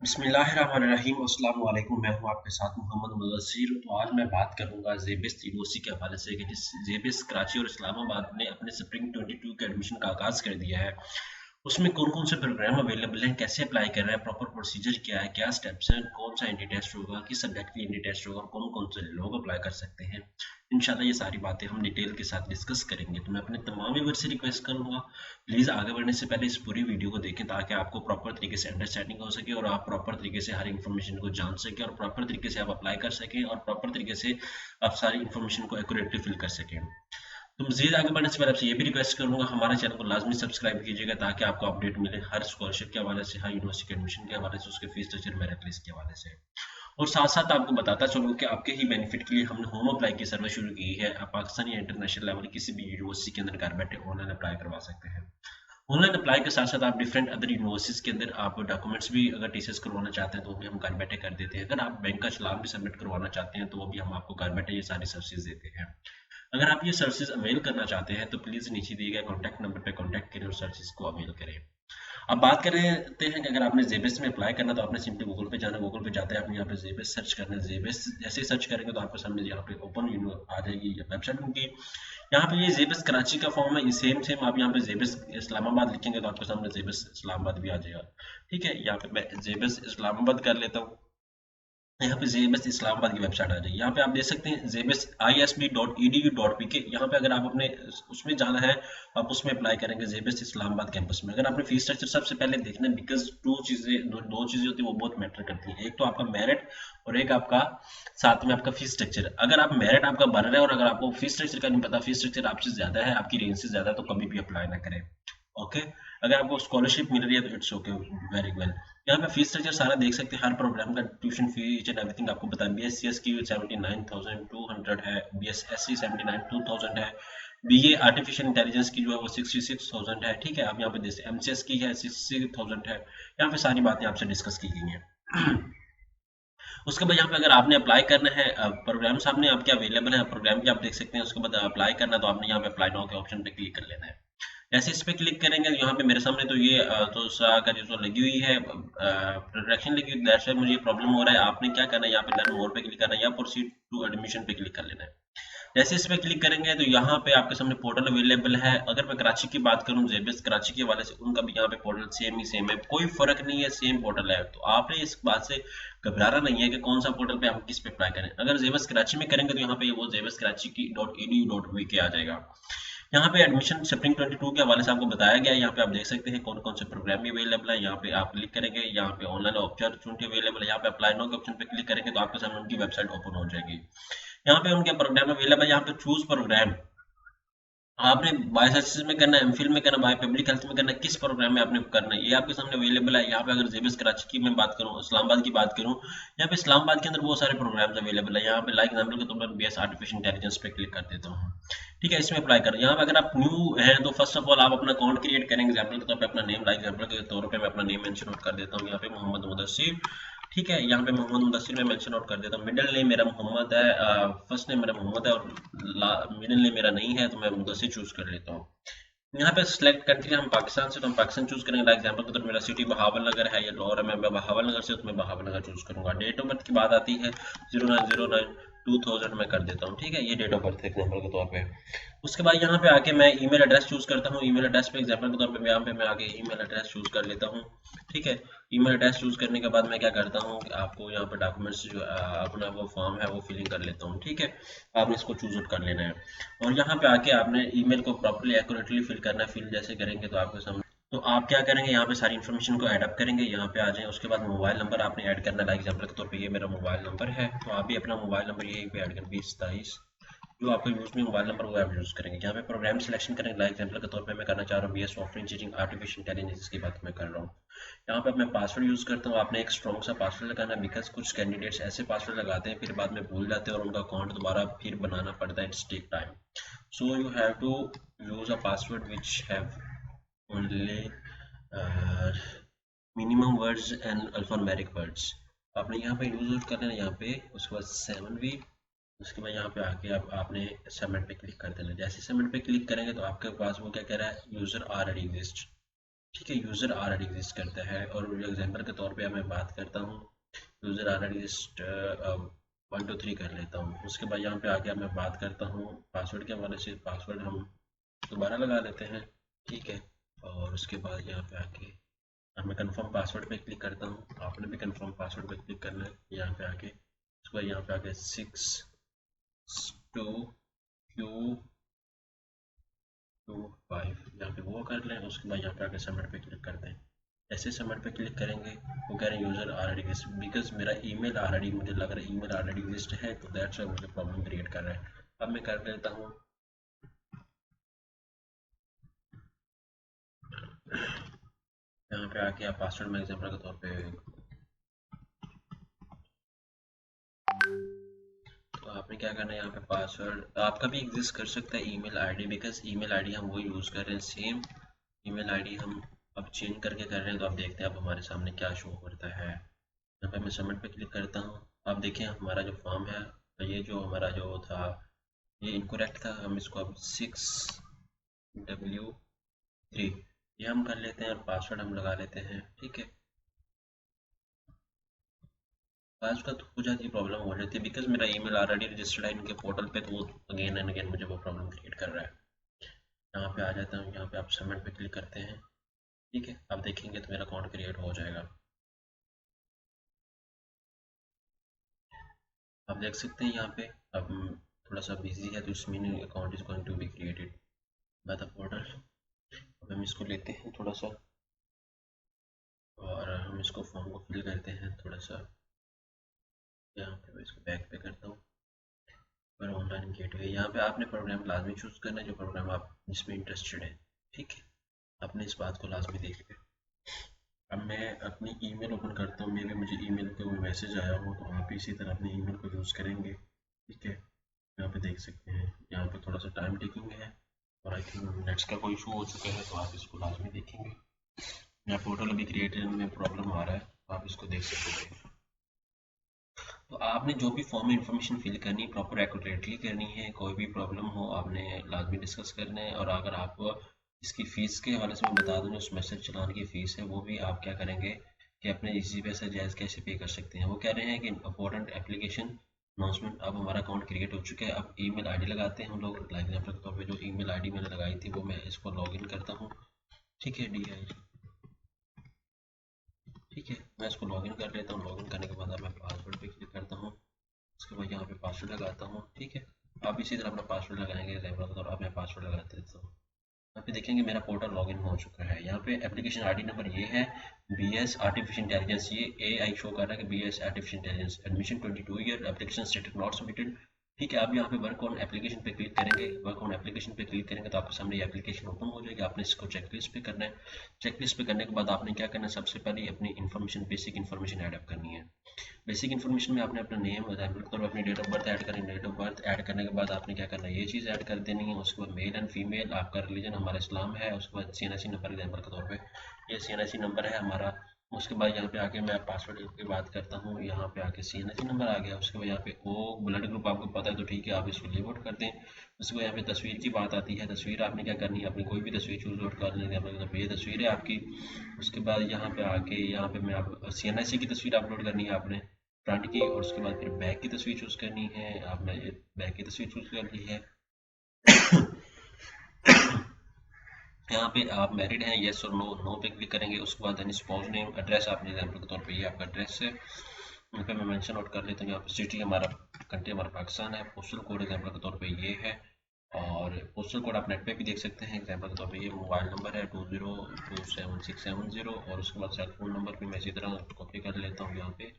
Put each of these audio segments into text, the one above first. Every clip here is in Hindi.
बिस्मिल्लाहिर्रहमानिर्रहीम अस्सलाम वालेकुम। मैं हूं आपके साथ मोहम्मद मुदस्सिर। तो आज मैं बात करूंगा जेबिस्ट यूनिवर्सिटी के हवाले से कि जिस जेबिस्ट कराची और इस्लामाबाद ने अपने स्प्रिंग 22 के एडमिशन का आगाज़ कर दिया है, उसमें कौन-कौन से प्रोग्राम अवेलेबल हैं, कैसे अप्लाई कर रहे हैं, प्रॉपर प्रोसीजर क्या है, क्या स्टेप्स हैं, कौन सा एंट्री टेस्ट होगा, किस सब्जेक्ट के लिए एंट्री टेस्ट होगा और कौन-कौन से लोग अप्लाई कर सकते हैं। इंशाल्लाह ये सारी बातें हम डिटेल के साथ डिस्कस करेंगे। तो मैं अपने तमाम व्यूअर्स से रिक्वेस्ट करूंगा, प्लीज़ आगे बढ़ने से पहले इस पूरी वीडियो को देखें ताकि आपको प्रॉपर तरीके से अंडरस्टैंडिंग हो सके और आप प्रॉपर तरीके से हर इन्फॉर्मेशन को जान सकें और प्रॉपर तरीके से आप अप्लाई कर सकें और प्रॉपर तरीके से आप सारी इन्फॉर्मेशन को एक्यूरेटली फिल कर सकें। तो मज़ीद आगे बढ़ने से पहले आपसे ये भी रिक्वेस्ट करूंगा, हमारे चैनल को लाजमी सब्सक्राइब कीजिएगा ताकि आपको अपडेट मिले हर स्कॉलरशिप के हवाले से, हर यूनिवर्सिटी के एडमिशन के हवाले से, उसके फीस स्ट्रक्चर, मेरिट लिस्ट के हवाले से। और साथ साथ आपको बताता चलूँ कि आपके ही बेनिफिट के लिए हमने होम अप्लाई की सर्विस शुरू की है। आप पाकिस्तानी या इंटरनेशनल लेवल किसी भी यूनिवर्सिटी के अंदर घर बैठे ऑनलाइन अप्लाई करवा सकते हैं। ऑनलाइन अप्लाई के साथ साथ आप डिफरेंट अदर यूनिवर्सिटीज के अंदर आप डॉक्यूमेंट्स भी अगर टीसीएस करवाना चाहते हैं तो वो भी हम घर बैठे कर देते हैं। अगर आप बैंक का चालान भी सबमिट करवाना चाहते हैं तो वो भी हम आपको घर बैठे ये सारी सर्विसेज देते हैं। अगर आप ये सर्विसेज अवेल करना चाहते हैं तो प्लीज़ नीचे दिए गए कॉन्टैक्ट नंबर पे कॉन्टैक्ट करें और सर्विसेज को अवेल करें। अब बात कर रहे हैं कि अगर आपने जेबेस में अप्लाई करना तो आपने सिंपली गूगल पे जाना। गूगल पे जाते हैं आपने यहाँ पे जेबेस सर्च करना है। जेबेस जैसे ही सर्च करेंगे तो आपके सामने यहाँ पे ओपन आ जाएगी वेबसाइट उनकी। यहाँ पे ये जेबेस कराची का फॉर्म है, ये सेम सेम आप यहाँ पे जेबेस इस्लामाबाद लिखेंगे तो आपके सामने जेबेस इस्लामाबाद भी आ जाएगा। ठीक है, यहाँ पे मैं जेबेस इस्लामाबाद कर लेता हूँ। यहाँ पे जेबेस इस्लामाबाद की वेबसाइट आ जाएगी। यहाँ पे आप देख सकते हैं जेबेस isb.edu.pk। यहाँ पे अगर आप अपने उसमें जाना है, आप उसमें अप्लाई करेंगे जेबेस इस्लामाबाद कैंपस में। अगर आपने फीस स्ट्रक्चर सबसे पहले देखना है, बिकॉज दो चीजें होती है वो बहुत मैटर करती हैं। एक तो आपका मेरिट और एक आपका साथ में आपका फीस स्ट्रक्चर। अगर आप मेरिट आपका बढ़ रहा है और अगर आपको फीस स्ट्रक्चर का नहीं पता, फीस स्ट्रक्चर आपसे ज्यादा है, आपकी रेंज से ज्यादा है, तो कभी भी अप्लाई ना करें। ओके, अगर आपको स्कॉलरशिप मिल रही है तो इट्स ओके, वेरी वेल। यहाँ पे फीस स्ट्रक्चर सारा देख सकते हैं, हर प्रोग्राम का tuition fee each and everything आपको बता। बी एस सी एस की 79,200 है, बी एस एस सी 79,200 है, बी ए आर्टिफिशियल इंटेलिजेंस की जो है वो 66,000 है। ठीक है, आप यहाँ पे जैसे एम सी एस की है 60,000 है। यहाँ पे सारी बातें आपसे डिस्कस की गई हैं। उसके बाद यहाँ पे अगर आपने अप्लाई करना है, प्रोग्राम सामने आपके अवेलेबल है, प्रोग्राम भी आप देख सकते हैं। उसके बाद अप्लाई करना तो आपने यहाँ पे अप्लाई नाउ के ऑप्शन पे क्लिक कर लेना है। जैसे इस पे क्लिक करेंगे तो यहाँ पे मेरे सामने तो ये तो सा का जो लगी हुई है प्रोडक्शन लगी हुई, दैट्स व्हाई मुझे प्रॉब्लम हो रहा है। आपने क्या करना है, यहाँ पे लर्न मोर पे क्लिक करना है या प्रोसीड टू एडमिशन पे क्लिक कर लेना है। जैसे इस पे क्लिक करेंगे तो यहाँ पे आपके सामने पोर्टल अवेलेबल है। अगर मैं कराची की बात करूँ, जेबीएस कराची के वाले से, उनका भी यहाँ पे पोर्टल सेम ही सेम है, कोई फर्क नहीं है, सेम पोर्टल है। तो आपने इस बात से घबराना नहीं है कि कौन सा पोर्टल पे हम किस पे अप्लाई करें। अगर जेबीएस कराची में करेंगे तो यहाँ पे वो जेबीएस कराची की .edu.vk आ जाएगा। यहाँ पे एडमिशन स्प्रिंग 22 के हवाले से आपको बताया गया है। यहाँ पे आप देख सकते हैं कौन कौन से प्रोग्राम भी अवेलेबल है। यहाँ पे आप क्लिक करेंगे, यहाँ पे ऑनलाइन अपॉर्चुनिटी अवेलेबल है, यहाँ पे अप्लाई नो के ऑप्शन पे क्लिक करेंगे तो आपके सामने उनकी वेबसाइट ओपन हो जाएगी। यहाँ पे उनके प्रोग्राम अवेलेबल है, यहाँ पे चूज प्रोग्राम आपने बायोसाइंसेज में करना है, एमफिल में करना है, बायो पब्लिक हेल्थ में करना है, किस प्रोग्राम में आपने करना है ये आपके सामने अवेलेबल है। यहाँ पे अगर जेबीएस कराची की मैं बात करूँ, इस्लामाबाद की बात करूँ, यहाँ पे इस्लामाबाद के अंदर बहुत सारे प्रोग्राम्स अवेलेबल है। यहाँ पे लाइक एग्जाम्पल के तौर पर बीएस आर्टिफिशियल इंटेलिजेंस पे क्लिक कर देता हूँ। ठीक है, इसमें अप्लाई करें। यहाँ पे अगर आप न्यू हैं तो फर्स्ट ऑफ ऑल आप अपना अकाउंट क्रिएट करेंगे। एग्जाम्पल के तौर पर अपना नेम, लाइक एग्जाम्पल के तौर पर मैं अपना नेम मेंशन आउट कर देता हूँ, यहाँ पे मोहम्मद मुदस्सिर। ठीक है, यहाँ पे मोहम्मद मुदस्सिर में मेंशन आउट कर देता हूँ। मिडिल नेम मेरा मोहम्मद है, फर्स्ट नेम मेरा मोहम्मद है और मिडिल नेम मेरा नहीं है तो मैं मुदस्सिर चूज कर लेता हूँ। यहाँ पे सिलेक्ट कंट्री हम पाकिस्तान से, तो हम पाकिस्तान चूज करेंगे। लाइक एग्जांपल के तौर मेरा सिटी बहावल नगर है या लाहौर है, मैं बहावल नगर से, तो मैं बहावल नगर चूज करूंगा। डेट ऑफ बर्थ की बात आती है 0909/2000 में कर देता हूँ। ठीक है, ये डेट ऑफ बर्थ है एग्जांपल के तौर पे। उसके बाद यहाँ पे आके मैं ईमेल एड्रेस चूज करता हूँ। ईमेल एड्रेस पे एग्जांपल के तौर पे यहाँ पे मैं आके ईमेल एड्रेस चूज कर लेता हूँ। ठीक है, ईमेल एड्रेस चूज करने के बाद मैं क्या करता हूँ कि आपको यहाँ पे डॉक्यूमेंट्स जो अपना वो फॉर्म है वो फिलिंग कर लेता हूँ। ठीक है, आपने इसको चूज आउट कर लेना है और यहाँ पे आके आपने ईमेल को प्रॉपर्ली एक्यूरेटली फिल करना है। फिल जैसे करेंगे तो आपके सामने, तो आप क्या करेंगे, यहाँ पे सारी इन्फॉर्मेशन को ऐड अप करेंगे, यहाँ पे आ जाए। उसके बाद मोबाइल नंबर आपने ऐड करना है। लाइक एग्जांपल के तौर पे ये मेरा मोबाइल नंबर है, तो आप भी अपना मोबाइल नंबर यहीं पे ऐड करें 2023 जो आपका यूज में मोबाइल नंबर वो आप यूज करेंगे। यहाँ पे प्रोग्राम सिलेक्शन करेंगे। लाइक एग्जांपल के तौर पे मैं करना चाह रहा हूँ BS software engineering artificial intelligence की बात मैं कर रहा हूँ। यहाँ पे मैं पासवर्ड यूज करता हूँ। आपने एक स्ट्रॉन्ग सा पासवर्ड लगाना है, बिकॉज कुछ कैंडिडेट्स ऐसे पासवर्ड लगाते हैं फिर बाद में भूल जाते हैं और उनका अकाउंट दोबारा फिर बनाना पड़ता है, it's take time. So you have to use a password which have only minimum words and alphanumeric words. आपने यहाँ पे यूज कर लेना, यहाँ पे उसके बाद 7V। उसके बाद यहाँ पे आके आपने सबमिट पे क्लिक कर देना। जैसे सबमिट पे क्लिक करेंगे तो आपके पास वो क्या कह रहा है, यूजर ऑलरेडी एग्जिस्ट। ठीक है, यूज़र ऑलरेडी एग्जिस्ट करता है। और एग्जांपल के तौर पे मैं बात करता हूँ, यूज़र ऑलरेडी एग्जिस्ट 1 2 3 कर लेता हूँ। उसके बाद यहाँ पे आके मैं बात करता हूँ पासवर्ड के हवाले से। पासवर्ड हम दोबारा लगा लेते हैं, ठीक है। और उसके बाद यहाँ पे आके अब मैं कंफर्म पासवर्ड पे क्लिक करता हूँ। आपने भी कंफर्म पासवर्ड पे क्लिक करना है यहाँ पे आके। उसके बाद यहाँ पे आके 6 2 Q 5 यहाँ पे वो कर लें। उसके बाद यहाँ पे आके सबमिट पे क्लिक करते हैं। ऐसे सबमिट पे क्लिक करेंगे, वो कह रहे हैं यूज़र ऑलरेडी एग्जिस्ट, बिकॉज मेरा ईमेल ऑलरेडी, मुझे लग रहा है ईमेल ऑलरेडी एग्जिस्ट है, तो दैट्स व्हाई मुझे प्रॉब्लम क्रिएट कर रहा है। अब मैं कर लेता हूँ, यहाँ पे आके आप पासवर्ड में एग्जाम्पल के तौर पे, तो आपने क्या करना है, यहाँ पे पासवर्ड आपका भी एग्जिस्ट कर सकता है email ID, because email ID हम वो यूज़ कर रहे हैं, सेम ईमेल आईडी हम अब चेंज करके कर रहे हैं। तो आप देखते हैं अब हमारे सामने क्या शो करता है। यहाँ पे मैं सबमिट पे क्लिक करता हूँ। आप देखें हमारा जो फॉर्म है, ये जो हमारा जो था ये इनकरेक्ट था, हम इसको अब 6W3 ये हम कर लेते हैं और पासवर्ड हम लगा लेते हैं, ठीक है। आज का तो कुछ ज़्यादा प्रॉब्लम हो जाती है, बिकॉज मेरा ईमेल ऑलरेडी रजिस्टर्ड है इनके पोर्टल पे, तो वो अगेन एंड अगेन मुझे वो प्रॉब्लम क्रिएट कर रहा है। यहाँ पे आ जाता हूँ, यहाँ पे आप सबमिट पे क्लिक करते हैं, ठीक है। आप देखेंगे तो मेरा अकाउंट क्रिएट हो जाएगा। आप देख सकते हैं यहाँ पे अब थोड़ा सा बिजी है, तो इस meaning account is going to be created by the portal. अब हम इसको लेते हैं थोड़ा सा और हम इसको फॉर्म को फिल करते हैं थोड़ा सा। यहाँ पे मैं इसको बैक पे करता हूँ पर ऑनलाइन गेटवे। यहाँ पे आपने प्रोग्राम लाजमी चूज़ करना है जो प्रोग्राम आप जिसमें इंटरेस्टेड है, ठीक है। आपने इस बात को लाजमी देख लिया। अब मैं अपनी ईमेल ओपन करता हूँ, मेरे मुझे ईमेल पे कोई मैसेज आया हो, तो आप इसी तरह अपनी ईमेल को यूज़ करेंगे, ठीक है। यहाँ पे देख सकते हैं, यहाँ पे थोड़ा सा टाइम टेकिंग है और आई थिंक नेट्स का कोई इशू हो चुका है, तो आप इसको लाजमी देखेंगे। यहाँ पोर्टल अभी क्रिएटेड में प्रॉब्लम आ रहा है, तो आप इसको देख सकते हैं। तो आपने जो भी फॉर्म में इंफॉर्मेशन फिल करनी है प्रॉपर एक्यूरेटली करनी है, कोई भी प्रॉब्लम हो आपने लाजमी डिस्कस करना है। और अगर आप इसकी फ़ीस के हवाले से मैं बता दूँ, उस मैसेज चलाने की फ़ीस है वो भी आप क्या करेंगे कि अपने इजी पैसा जायज़ कैसे पे कर सकते हैं। वो कह रहे हैं कि इंपॉर्टेंट एप्लीकेशन अनाउंसमेंट, अब हमारा अकाउंट क्रिएट हो चुका है। अब ईमेल आईडी लगाते हैं हम लोग, लाइक एग्जाम्पल के तौर पे जो ईमेल आईडी मैंने लगाई थी वो मैं इसको लॉगिन करता हूँ, ठीक है। DI, ठीक है, मैं इसको लॉगिन कर लेता हूँ। लॉगिन करने के बाद अब मैं पासवर्ड पे क्लिक करता हूँ। उसके बाद यहाँ पे पासवर्ड लगाता हूँ, ठीक है। आप इसी तरह अपना पासवर्ड लगाएंगे, तो अब मैं पासवर्ड लगा देता हूँ। यहाँ पे देखेंगे मेरा पोर्टल लॉगिन हो चुका है। यहाँ पे एप्लीकेशन आईडी नंबर ये है BS आर्टिफिशियल इंटेलिजेंस, ये AI शो कर रहा है कि BS artificial intelligence admission 22 year, application status not submitted, ठीक है। आप यहाँ पे वर्क ऑन एप्लीकेशन पे क्लिक करेंगे। वर्क ऑन एप्लीकेशन पे क्लिक करेंगे तो आपके सामने ये एप्लीकेशन ओपन हो जाएगी। आपने इसको चेकलिस्ट पे करना है। चेकलिस्ट पे करने के बाद आपने क्या करना है, सबसे पहले अपनी information, basic information add up करनी है। बेसिक इन्फॉर्मेशन में आपने अपना नेम, और अपनी डेट ऑफ बर्थ ऐड करनी है। डेट ऑफ बर्थ ऐड करने के बाद आपने क्या करना है, ये चीज़ ऐड कर देनी है। उसके बाद मेल एंड फीमेल, आपका रिलीजन हमारा इस्लाम है। उसके बाद CNSE नंबर, एग्जाम्पल के तौर पे ये CNSE नंबर है हमारा। उसके बाद यहाँ पे आके मैं पासवर्ड की बात करता हूँ, यहाँ पे आके CNSE नंबर आ गया। उसके बाद यहाँ पे ओ ब्लड ग्रुप आपको पता है तो ठीक है, आप इसको लीव आउट कर दें। उसके बाद यहाँ पे तस्वीर की बात आती है। तस्वीर आपने क्या करनी है, अपनी कोई भी तस्वीर चूज आउट कर लेंगे। मतलब ये तस्वीर है आपकी। उसके बाद यहाँ पे आके यहाँ पे मैं आप CNSE की तस्वीर अपलोड करनी है आपने, फ्रंट की। और उसके बाद फिर बैक की तस्वीर चूज़ करनी है। आपने बैक की तस्वीर चूज़ कर ली है। यहाँ पे आप मैरिड हैं, येस और नो, नो पे क्लिक करेंगे। उसके बाद स्पाउस नेम, एड्रेस आपने एग्जाम्पल के तौर पे ये आपका एड्रेस है, यहाँ पे मैं मेंशन आउट कर लेता हूँ। यहाँ पे सिटी हमारा, कंट्री हमारा पाकिस्तान है। पोस्टल कोड एग्जाम्पल के तौर पे ये है। और पोस्टल कोड आप नेट पे भी देख सकते हैं। एग्जाम्पल के तौर पे ये मोबाइल नंबर है 20276670। और उसके बाद सेल फोन नंबर भी मैं इसी तरह कॉपी कर लेता हूँ यहाँ पे।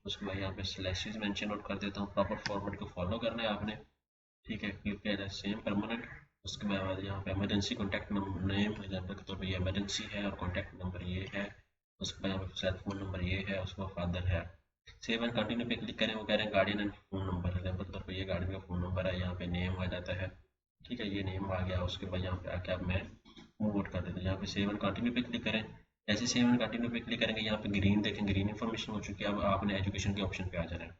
उसके बाद यहाँ पे स्लैशेस मेंशन आउट कर देता हूँ। प्रॉपर फॉर्मेट को फॉलो करना है आपने, ठीक है। क्लिक किया जाए सेम परमानेंट। उसके बाद यहाँ पे इमरजेंसी कॉन्टैक्ट नेम एग्जाम्पल के तौर पे ये इमरजेंसी है और कॉन्टैक्ट नंबर ये है। उसके बाद यहाँ पे सेल फोन नंबर ये है। उसके बाद फादर है। सेव एंड कंटिन्यू पे क्लिक करें। वो कह रहे हैं guardian and phone number, example के तौर पे ये गार्डियन का फ़ोन नंबर है। यहाँ पे नेम आ जाता है, ठीक है। ये नेम आ गया। उसके बाद यहाँ पे आके अब मैं मूव आउट कर देता हूँ। यहाँ पे सेव एंड कंटिन्यू पे क्लिक करें। जैसे सेव एंड कंटिन्यू पे क्लिक करेंगे, यहाँ पे ग्रीन देखें, ग्रीन इन्फॉर्मेशन हो चुकी है। अब आपने एजुकेशन के ऑप्शन पे आ जाना है।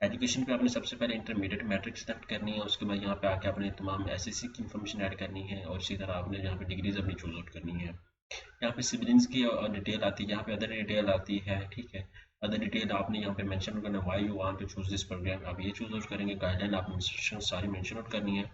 एजुकेशन पे आपने सबसे पहले इंटरमीडिएट मैट्रिक सेलेक्ट करनी है। उसके बाद यहाँ पे आके आपने तमाम SSC की इन्फॉर्मेशन ऐड करनी है और इसी तरह आपने यहाँ पे डिग्रीज अपनी चूज आउट करनी है। यहाँ पे सिबलिंग्स की डिटेल आती है, यहाँ पे अदर डिटेल आती है, ठीक है। अदर डिटेल आपने यहाँ पे मेंशन करना, why you want to choose this program, आप ये चूज आउट करेंगे। गाइडलाइन आपने इंस्ट्रक्शन सारी मेंशन आउट करनी है।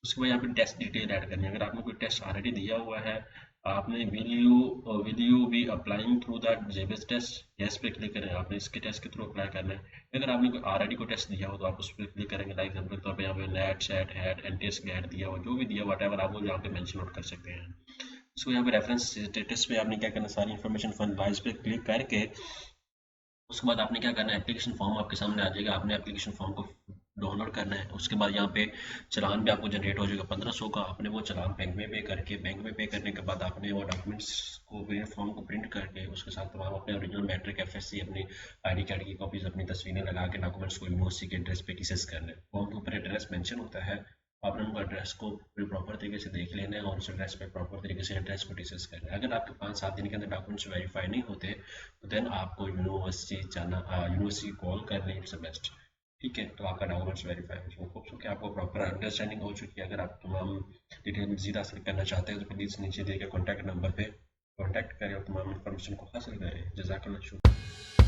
उसके बाद यहाँ पे टेस्ट डिटेल ऐड करनी है। अगर आपने कोई टेस्ट ऑलरेडी दिया हुआ है, आपने will you be applying through that JBS test, yes पे क्लिक करें, आपने इसके टेस्ट के थ्रू अप्लाई करना है। अगर आपने कोई ऑलरेडी कोई टेस्ट दिया हो तो आप उस पर क्लिक करेंगे। लाइक एग्जाम्पल तौर पर यहाँ पे NET SET HAT NTS GAT दिया हो, जो भी दिया वट एवर, आप वो यहाँ पे मेंशन आउट कर सकते हैं। उसको यहाँ पे रेफरेंस स्टेटस पे आपने क्या करना, सारी इन्फॉर्मेशन फाइनलाइज पे क्लिक करके उसके बाद आपने क्या करना है, एप्लीकेशन फॉर्म आपके सामने आ जाएगा, आपने एप्लीकेशन फॉर्म को डाउनलोड करना है। उसके बाद यहाँ पे चलान भी आपको जनरेट हो जाएगा 1500 का। आपने वो चलान बैंक में पे करके, बैंक में पे करने के बाद आपने वो डॉक्यूमेंट्स को, फॉर्म को प्रिंट करके उसके साथ तमाम अपने ओरिजिनल मैट्रिक एफएससी, अपनी आईडी कार्ड की कॉपीज, अपनी तस्वीरें लगा के डॉक्यूमेंट्स को यूनिवर्सिटी के एड्रेस पे टीसीएस करना है। फॉर्म के ऊपर एड्रेस मेंशन होता है, आपने उनका एड्रेस को प्रॉपर तरीके से देख लेना है और उस एड्रेस पे प्रॉपर तरीके से एड्रेस को टीसीएस करना है। अगर आपके 5-7 दिन के अंदर डॉक्यूमेंट्स वेरीफाई नहीं होते तो देन आपको यूनिवर्सिटी जाना, यूनिवर्सिटी कॉल करना इट्स बेस्ट, ठीक है। तो आपका डॉक्यूमेंट्स वेरीफाई हो चुका, होप सो कि आपको प्रॉपर अंडरस्टैंडिंग हो चुकी है। अगर आप तमाम डिटेल मजीद हासिल करना चाहते हैं तो प्लीज़ नीचे दिए गए कॉन्टैक्ट नंबर पे कॉन्टैक्ट करें और तमाम इन्फॉर्मेशन को हासिल करें। जज़ाकल्लाह शुक्रिया।